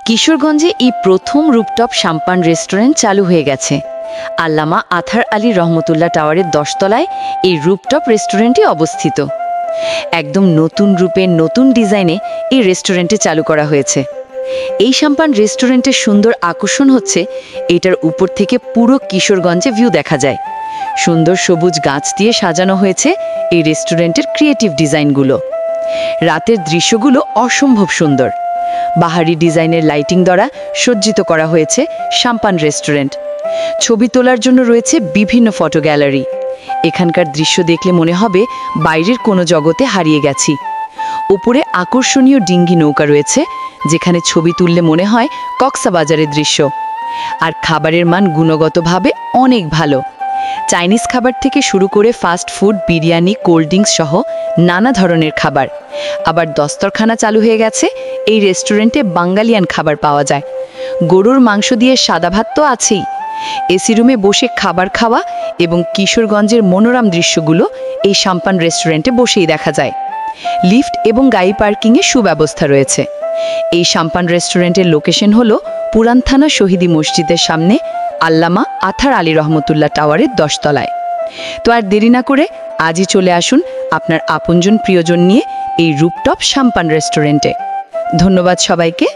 কিশোরগঞ্জে এই প্রথম rooftop শাম্পান restaurant চালু হয়ে গেছে। আল্লামা আথার আলী রহমতুল্লাহ টাওয়ারের 10 তলায় এই রুপটপ রেস্টুরেন্টটি অবস্থিত। একদম নতুন রূপে নতুন ডিজাইনে এই রেস্টুরেন্টে চালু করা হয়েছে। এই শাম্পান রেস্টুরেন্টের সুন্দর আকর্ষণ হচ্ছে এটার উপর থেকে পুরো কিশোরগঞ্জে ভিউ দেখা যায়। সুন্দর সবুজ গাছ দিয়ে সাজানো হয়েছে এই রেস্টুরেন্টের ক্রিয়েটিভ ডিজাইনগুলো। রাতের দৃশ্যগুলো অসম্ভব সুন্দর। বাহারি ডিজাইনের লাইটিং দ্বারা সজ্জিত করা হয়েছে শাম্পান রেস্টুরেন্ট। ছবি তোলার জন্য রয়েছে বিভিন্ন ফটো গ্যালারি। এখানকার দৃশ্য দেখলে মনে হবে বাইরের কোনো জগতে হারিয়ে গেছি। উপরে আকর্ষণীয় ডিঙ্গি নৌকা রয়েছে, যেখানে ছবি তুললে মনে হয় কক্সবাজারের দৃশ্য। আর খাবারের মান গুণগতভাবে অনেক ভালো। চাইনিজ খাবার থেকে শুরু করে fast food, biryani, cold drinks সহ নানা ধরনের খাবার। আবার দস্তরখানা চালু হয়ে গেছে। এই রেস্টুরেন্টে বাঙালিয়ান খাবার পাওয়া যায়। গরুর মাংস দিয়ে সাদা ভাত তো আছেই। এসি রুমে বসে খাবার খাওয়া এবং কিশোরগঞ্জের মনোরম দৃশ্যগুলো এই শাম্পান রেস্টুরেন্টে বসেই দেখা যায়। লিফট এবং গাড়ি পার্কিংয়ে সুব্যবস্থা রয়েছে। এই শাম্পান রেস্টুরেন্টের লোকেশন হলো পুরান থানা শহীদি মসজিদের সামনে আল্লামা আথার আলী রহমতুল্লাহ টাওয়ারের 10 তলায়। তো আর দেরি না করে আজই চলে আসুন আপনার আপনজন প্রিয়জন নিয়ে এই রুপটপ শাম্পান রেস্টুরেন্টে। ধন্যবাদ সবাইকে।